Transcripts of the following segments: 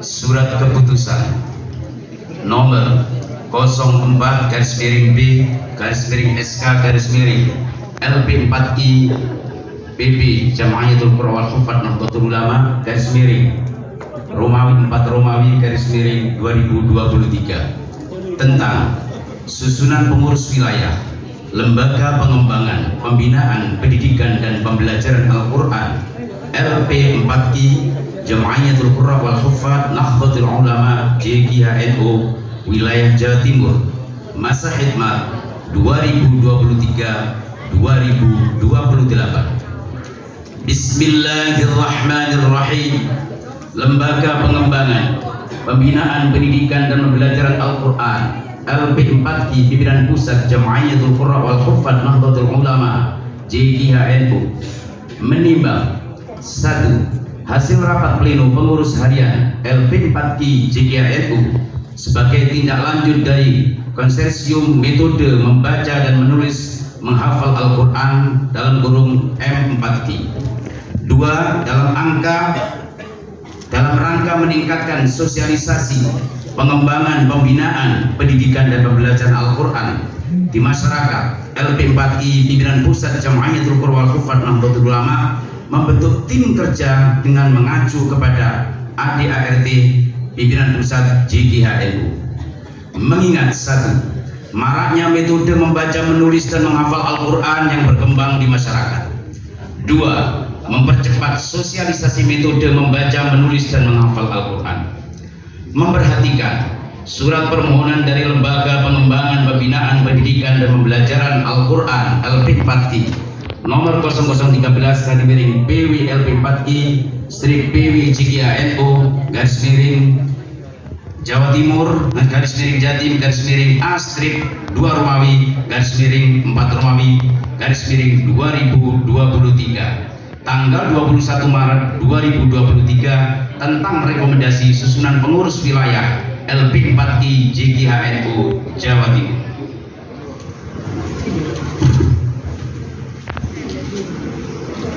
Surat Keputusan nomor 04-B/B/SK/LP4I PP Jam'iyatul Qurra wal Hufadz Nahdlatul Ulama Romawi 4 Romawi /2023 tentang susunan pengurus wilayah, lembaga pengembangan, pembinaan, pendidikan dan pembelajaran Al-Quran LP4I Jam'iyatul Qurra wal Hufadz Nahdlatul Ulama JKNU wilayah Jawa Timur, masa khidmat 2023-2028. Bismillahirrahmanirrahim. Lembaga pengembangan, pembinaan, pendidikan dan pembelajaran Al-Quran LP4I pimpinan pusat Jam'iyatul Qurra wal Hufadz Nahdlatul Ulama JKNU menimbang: 1. Hasil rapat pleno pengurus harian LP4I JKNU sebagai tindak lanjut dari konsorsium metode membaca dan menulis menghafal Al-Quran dalam kurung M4I. 2. Dalam rangka meningkatkan sosialisasi, pengembangan, pembinaan, pendidikan dan pembelajaran Al-Quran di masyarakat, LP4I pimpinan pusat Jam'iyatul Qurra wal Hufadz Nahdlatul Ulama membentuk tim kerja dengan mengacu kepada ADART pimpinan pusat JKNU. Mengingat: 1. Maraknya metode membaca, menulis dan menghafal Al-Quran yang berkembang di masyarakat. 2. Mempercepat sosialisasi metode membaca, menulis dan menghafal Al-Quran. Memperhatikan surat permohonan dari Lembaga Pengembangan, Pembinaan, Pendidikan dan Pembelajaran Al-Quran LP4I nomor 0013/PW LP4I/PW JKNU Jawa Timur _Jatim _A_2 Romawi _4 Romawi _2023 tanggal 21 Maret 2023 tentang rekomendasi susunan pengurus wilayah LP4I JKNU Jawa Timur.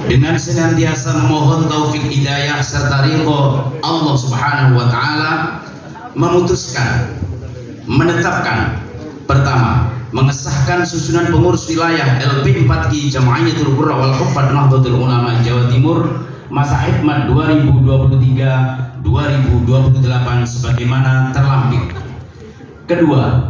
Dengan senantiasa memohon taufik hidayah serta ridho Allah Subhanahu wa taala, memutuskan menetapkan: pertama, mengesahkan susunan pengurus wilayah LP4I Jam'iyatul Qurra wal Hufadz Nahdlatul Ulama Jawa Timur masa khidmat 2023-2028 sebagaimana terlampir. Kedua,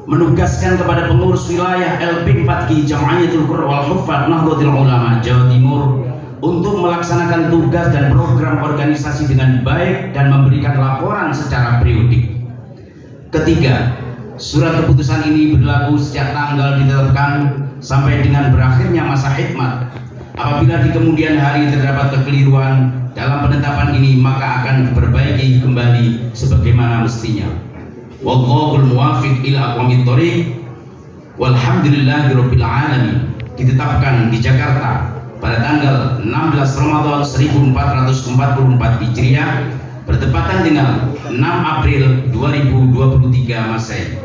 menugaskan kepada pengurus wilayah LP4I Jam'iyatul Qurra wal Hufadz Nahdlatul Ulama Jawa Timur untuk melaksanakan tugas dan program organisasi dengan baik dan memberikan laporan secara periodik. Ketiga, surat keputusan ini berlaku sejak tanggal ditetapkan sampai dengan berakhirnya masa khidmat. Apabila di kemudian hari terdapat kekeliruan dalam penetapan ini, maka akan diperbaiki kembali sebagaimana mestinya. Wallahul muwaffiq ila aqwamit thoriq. Walhamdulillahirabbil alamin. Ditetapkan di Jakarta pada tanggal 16 Ramadan 1444 Hijriah bertepatan dengan 6 April 2023 Masehi.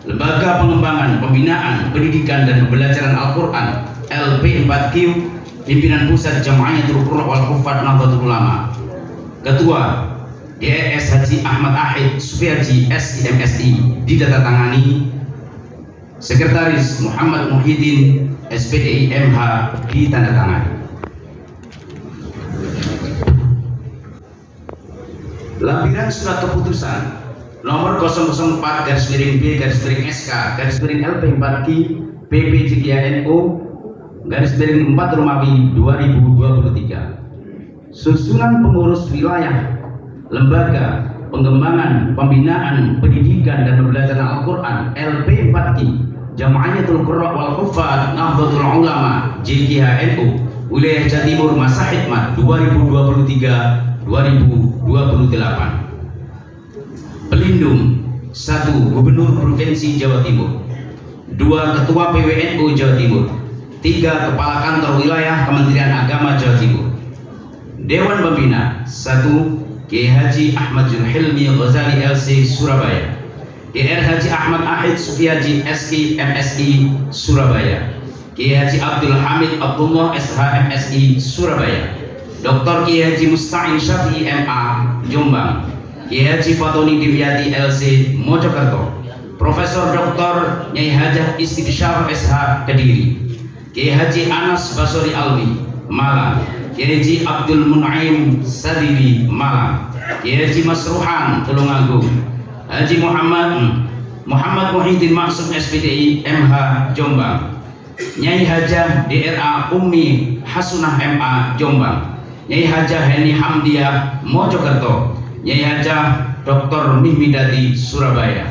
Lembaga Pengembangan, Pembinaan, Pendidikan dan Pembelajaran Al-Quran LP4I pimpinan pusat Jam'iyatul Qurra wal Hufadz Nahdlatul Ulama. Ketua DRS Haji Ahmad Ahid Sufiaji SIMSI ditandatangani. Sekretaris Muhammad Muhyiddin SPDI MH ditandatangani. Lampiran surat keputusan nomor 004-B-SK-LP4I PP JKNU _4 Romawi 2023. Susunan pengurus wilayah, lembaga pengembangan, pembinaan, pendidikan dan pembelajaran Al-Quran LP4I Jam'iyatul Qurra wal Hufadz Nahdlatul Ulama JKNU wilayah Jawa Timur masa khidmat 2023-2028. Pelindung: 1. Gubernur Provinsi Jawa Timur. 2. Ketua PWNU Jawa Timur. 3. Kepala Kantor Wilayah Kementerian Agama Jawa Timur. Dewan Pembina: 1. Kiai Haji Ahmad Zulhilmi Ghazali LC Surabaya. DR Haji Ahmad Ahid Sufiaji SK MSI Surabaya. Kiai Haji Abdul Hamid Abdullah SH MSI Surabaya. Dr. Kiai Haji Musta'in Syafi'i MA Jombang. Kiai Haji Fatoni Dimyati LC Mojokerto, Profesor Dr. Nyai Hajah Istiqsyar SH Kediri, Kiai Haji Anas Basori Alwi Malang, Kiai Haji Abdul Mun'aim Sadili Malang, Kiai Haji Masruhan Tulungagung, Haji Muhammad Muhyiddin Maksum SPDI MH Jombang, Nyai Hajah DRA Ummi Hasunah MA Jombang, Nyai Hajah Heni Hamdiah Mojokerto, Nyai Hajah Dr. Mihmidati Surabaya,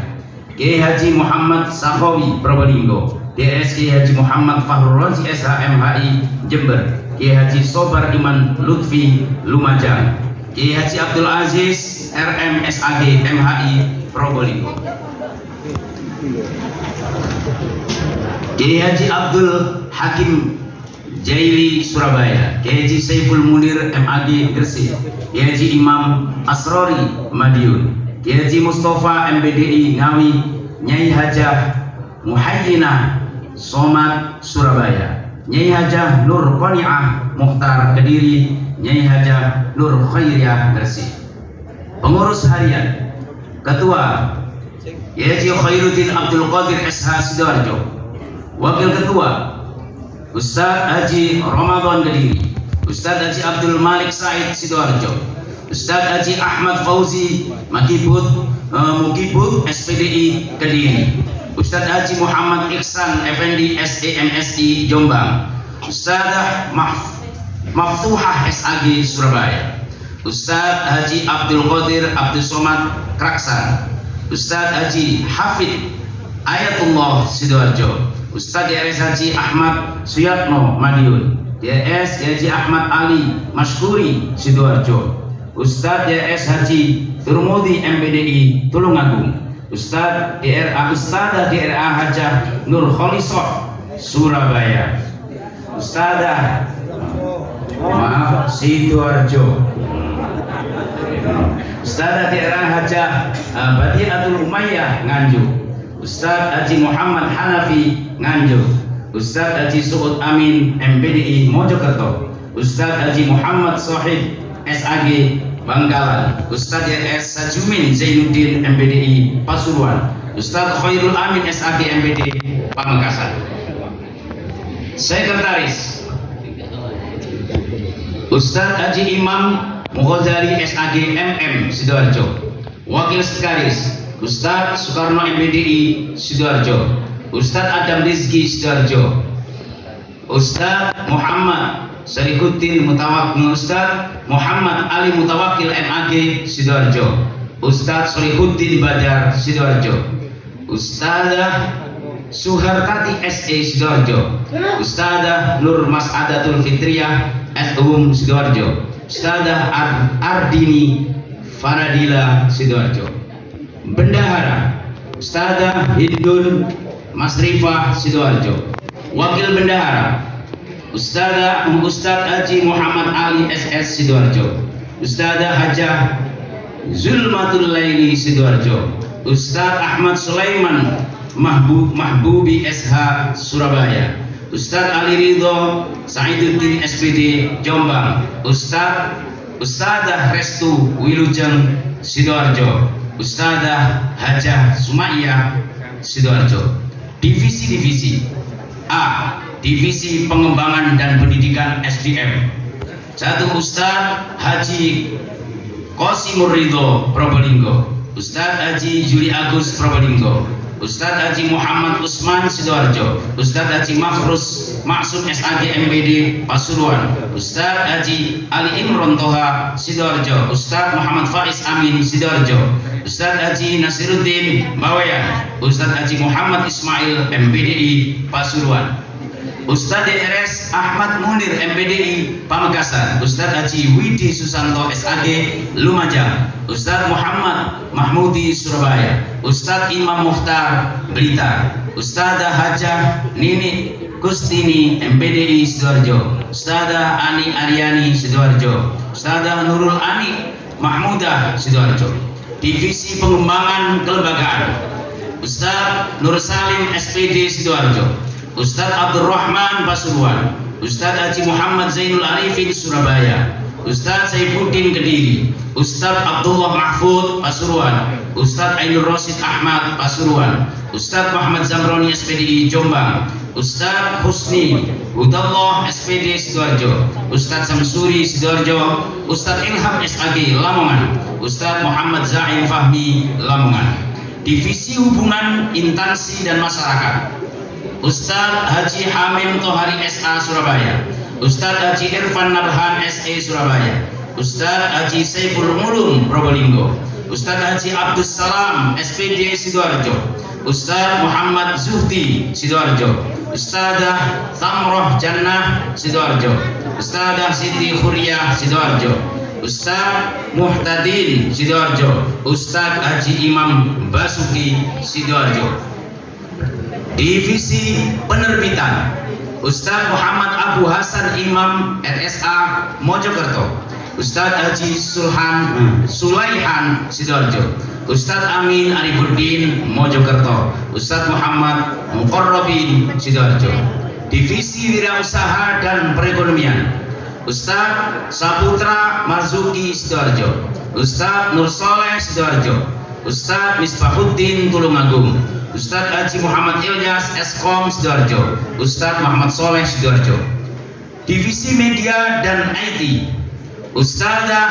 Kiai Haji Muhammad Safawi Probolinggo, DSI Haji Muhammad Fahrul Razi SH MHI Jember, Kiai Haji Sobar Iman Lutfi Lumajang, Kiai Haji Abdul Aziz RM SAG MHI Probolinggo, Kiai Haji Abdul Hakim Jaili Surabaya, Kiai Haji Saiful Munir MAG Gresik, Kiai Haji Imam Asrori Madiun, Kiai Haji Mustafa MBDI Ngawi, Nyai Hajah Muhayyinah Somad Surabaya, Nyai Hajah Nur Qani'ah Mukhtar Kediri, Nyai Hajah Nur Khairiyah Gresik. Pengurus harian, Ketua Kiai Haji Khairuddin Abdul Qadir SH Sidoarjo, Wakil Ketua Ustadz Haji Ramadan Kediri, Ustadz Haji Abdul Malik Said Sidoarjo, Ustadz Haji Ahmad Fauzi Mukibut SPDI Kediri, Ustadz Haji Muhammad Iksan Effendi SEMSI Jombang, Ustadzah Maftuhah SAG Surabaya, Ustadz Haji Abdul Qadir Abdul Somad Kraksan, Ustadz Haji Hafid Ayatullah Sidoarjo, Ustadz DRS Haji Ahmad Suyatno Madiun, DRS Haji Ahmad Ali Mashkuri Sidoarjo, Ustadz DRS Haji Turmudi MPDI Tulungagung, Ustadz DRA Hajah Nur Kholisoh Surabaya, Ustadzah Sidoarjo, Ustadzah DRA Hajah Badiatul Umayyah Nganjuk, Ustadz Haji Muhammad Hanafi Nganjuk, Ustadz Haji Suud Amin MPDI Mojokerto, Ustadz Haji Muhammad Sohib SAG Bangkalan, Ustadz DRS Sajumin Zainuddin MPDI Pasuruan, Ustadz Khairul Amin SAG MPDI Pamekasan. Sekretaris Ustadz Haji Imam Mughazali SAG MM Sidoarjo. Wakil Sekretaris Ustadz Soekarno MPDI Sidoarjo, Ustadz Adam Rizki Sidoarjo, Ustadz Muhammad Sarikuddin Mutawakil, Ustadz Muhammad Ali Mutawakil MAG Sidoarjo, Ustadz Solihuddin Badar Sidoarjo, Ustadzah Suhartati SE Sidoarjo, Ustadzah Nur Mas'adatul Fitriyah SUM Sidoarjo, Ustadzah Ardini Faradila Sidoarjo. Bendahara Ustadzah Hindun Masrifah Sidoarjo. Wakil Bendahara Ustadz Haji Muhammad Ali SS Sidoarjo, Ustadzah Hajah Zulmatul Laili Sidoarjo, Ustadz Ahmad Sulaiman Mahbubi SH Surabaya, Ustadz Ali Ridho Saiduddin SPD Jombang, Ustadzah Restu Wilujeng Sidoarjo, Ustadzah Hajah Sumaiyah Sidoarjo. Divisi-divisi. A. Divisi Pengembangan dan Pendidikan SDM. 1. Ustadz Haji Qasimur Ridho Probolinggo, Ustadz Haji Juli Agus Probolinggo, Ustadz Haji Muhammad Usman Sidoarjo, Ustadz Haji Makhrus Maksum SAG MPD Pasuruan, Ustadz Haji Ali Imron Toha Sidoarjo, Ustadz Muhammad Faiz Amin Sidoarjo, Ustadz Haji Nasiruddin Bawayan, Ustadz Haji Muhammad Ismail MPDI Pasuruan, Ustadz DRS Ahmad Munir MPDI Pamekasan, Ustadz Haji Widi Susanto SAG Lumajang, Ustadz Muhammad Mahmudi Surabaya, Ustadz Imam Mukhtar Blitar, Ustadzah Hajah Nini Kustini MPDI Sidoarjo, Ustadzah Ani Aryani Sidoarjo, Ustadzah Nurul Ani Mahmudah Sidoarjo. Divisi Pengembangan Kelembagaan Ustadz Nur Salim SPD Sidoarjo, Ustadz Abdurrahman Pasuruan, Ustadz Haji Muhammad Zainul Arifin Surabaya, Ustadz Saifuddin Kediri, Ustadz Abdullah Mahfud Pasuruan, Ustadz Ainur Rosid Ahmad Pasuruan, Ustadz Muhammad Zamroni SPDI Jombang, Ustadz Husni Hudallah SPD Sidoarjo, Ustadz Samsuri Sidoarjo, Ustadz Ilham SAG Lamongan, Ustadz Muhammad Zain Fahmi Lamongan. Divisi Hubungan Intansi dan Masyarakat, Ustadz Haji Hamim Tohari SA Surabaya, Ustadz Haji Irfan Nabhan SE Surabaya, Ustadz Haji Saiful Mulum Probolinggo, Ustadz Haji Abdus Salam SPD Sidoarjo, Ustadz Muhammad Zuhdi Sidoarjo, Ustadzah Thamroh Jannah Sidoarjo, Ustadzah Siti Khuriyah Sidoarjo, Ustadz Muhtadin Sidoarjo, Ustadz Haji Imam Basuki Sidoarjo. Divisi Penerbitan, Ustadz Muhammad Abu Hasan Imam RSA Mojokerto, Ustadz Haji Sulaihan Sidoarjo, Ustadz Amin Arifuddin Mojokerto, Ustadz Muhammad Muqarrabin Sidoarjo. Divisi Wirausaha dan Perekonomian, Ustadz Saputra Marzuki Sidoarjo, Ustadz Nur Soleh Sidoarjo, Ustadz Misbahuddin Tulungagung, Ustadz Haji Muhammad Ilyas Eskom Sidoarjo, Ustadz Muhammad Soleh Sidoarjo. Divisi Media dan IT, Ustadzah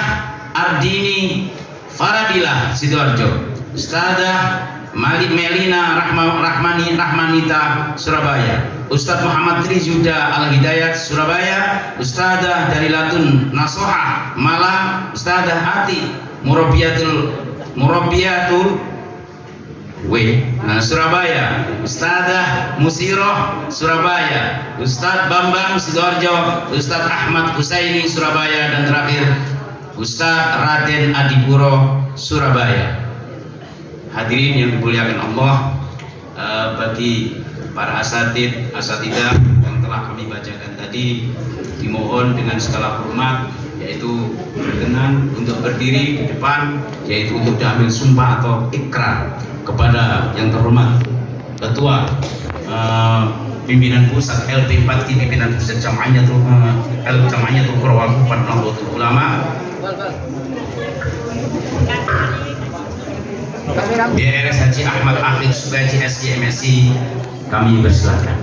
Ardini Faradilah Sidoarjo, Ustadzah Melina Rahmanita Surabaya, Ustadz Muhammad Trijuda Al-Hidayat Surabaya, Ustadzah Dalilatun Nasohah Malang, Ustadzah Ati Murabiyatul Surabaya, Ustadzah Musiroh Surabaya, Ustadz Bambang Sidoarjo, Ustadz Ahmad Husaini Surabaya, dan terakhir Ustadz Raden Adipuro Surabaya. Hadirin yang dimuliakan Allah, bagi para asatidah yang telah kami bacakan tadi, dimohon dengan segala hormat, yaitu berkenan untuk berdiri di depan, yaitu untuk diambil sumpah atau ikrar kepada yang terhormat Ketua Pimpinan Pusat LP4, Pimpinan Pusat Jam'iyatul Qurra wal Hufadz Nahdlatul Ulama, BRS Haji Ahmad Akhid Subaji SG MSI. Kami bersilakan.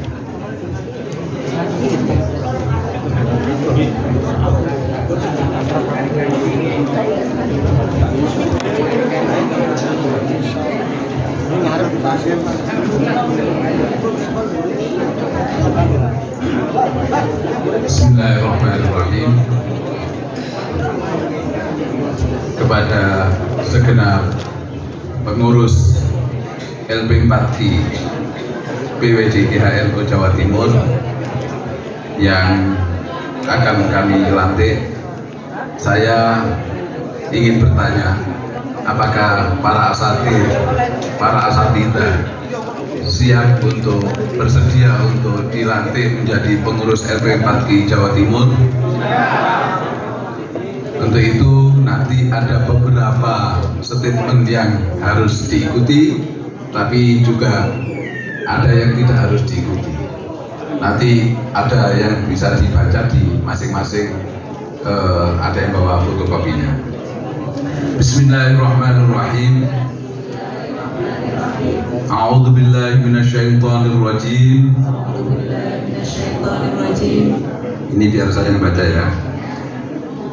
Bismillahirrahmanirrahim. Kepada segenap pengurus LP4I PWD GHLO Jawa Timur yang akan kami lantik, saya ingin bertanya, apakah para asatidah siap untuk bersedia untuk dilantik menjadi pengurus LP4I Jawa Timur? Untuk itu nanti ada beberapa statement yang harus diikuti, tapi juga ada yang tidak harus diikuti. Nanti ada yang bisa dibaca di masing-masing, ada yang bawa fotokopinya. Bismillahirrahmanirrahim. A'udzu billahi minasyaitonir rajim. Ini biar saya yang baca ya.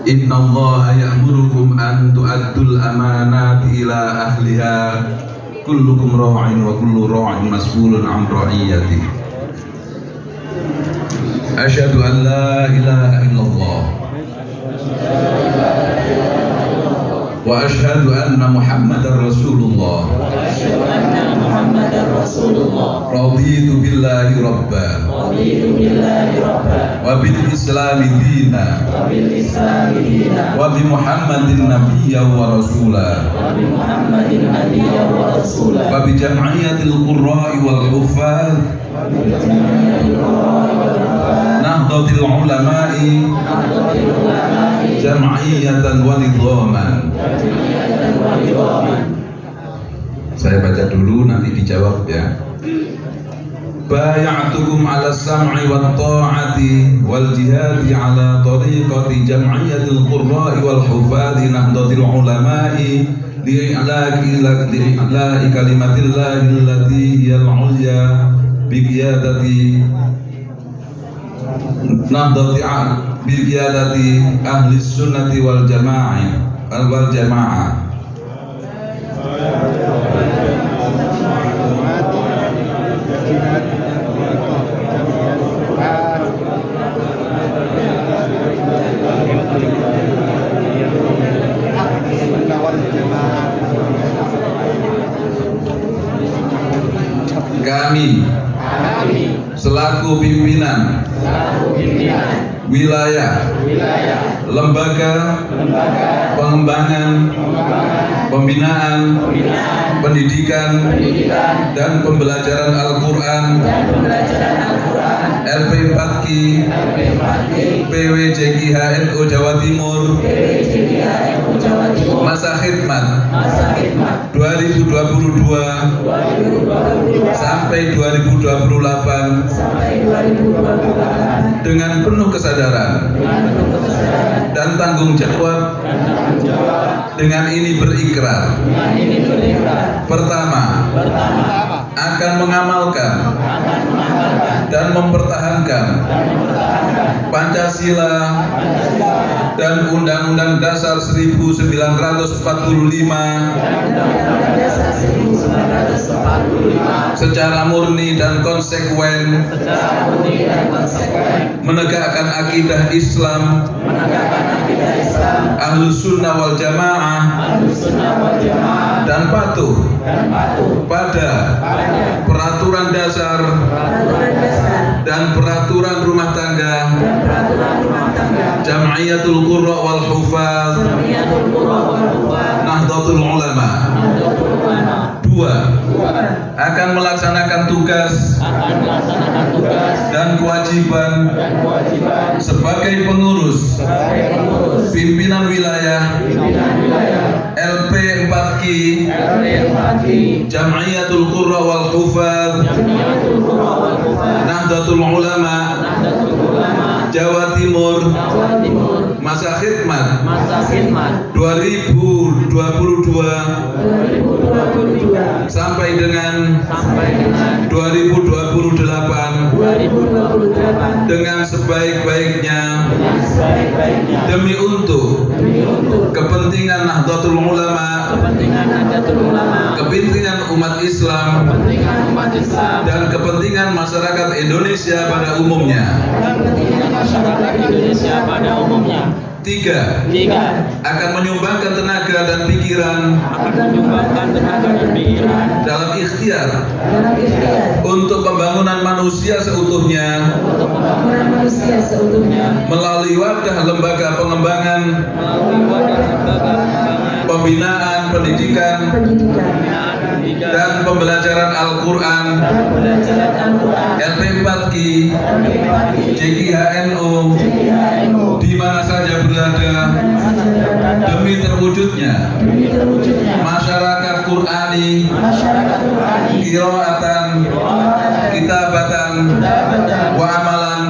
Innallaha ya'murukum an tu'addul amanati ila ahliha. Kullukum ra'in wa kullu ra'in mas'ulun 'an ra'iyatihi. Asyhadu an la ilaha illallah wa asyhadu anna Muhammadar Rasulullah. Raditu billahi rabban wa bil islami dina wa bi Muhammadin nabiyyan wa rasula wa bi jam'iyatil qurra'i wal huffaz Nahdlatul Ulama'i jam'iyatan wa nidhaman. Saya baca dulu, nanti dijawab ya. بايعتكم على السمع والطاعة والجهاد على طريقة جمعية القراء والحفاظ نهضة العلماء لإعلاء كلمة الله التي هي العليا بقيادة أهل السنة والجماعة Kami selaku pimpinan wilayah lembaga pengembangan pembinaan pendidikan dan pembelajaran Al-Quran LP 4Ki PWJKI-HNU Jawa Timur masa khidmat 2022 sampai 2028 dengan penuh kesadaran dan tanggung jawab. Dengan ini berikrar, pertama, akan mengamalkan dan mempertahankan Pancasila dan Undang-Undang Dasar 1945 secara murni dan konsekuen, menegakkan akidah Islam, Ahlus Sunnah wal Jamaah, dan patuh pada peraturan dasar dan peraturan rumah tangga Jam'iyatul Qurra wal Hufaz Nahdlatul Ulama. Dua, akan melaksanakan tugas dan kewajiban sebagai pengurus pimpinan wilayah LP 4Ki Jam'iyatul Qurra wal Hufaz Nahdlatul Ulama Jawa Timur masa khidmat 2022 sampai dengan 2028 dengan sebaik-baiknya demi untuk kepentingan Nahdlatul Ulama, kepentingan umat Islam dan kepentingan masyarakat Indonesia pada umumnya. Tiga, akan menyumbangkan tenaga dan pikiran dalam ikhtiar untuk pembangunan manusia seutuhnya melalui wadah lembaga pengembangan pembinaan pendidikan dan pembelajaran Al-Quran LP 4Ki JKI-HNU di mana saja berada demi terwujudnya masyarakat Qur'ani qiraatan kitabatan wa amalan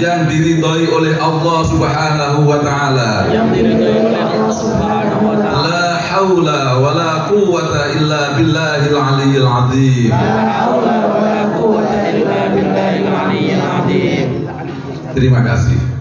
yang diridhoi oleh Allah Subhanahu wa taala. La haula wa la quwwata illa billahil aliyyil azim. Terima kasih.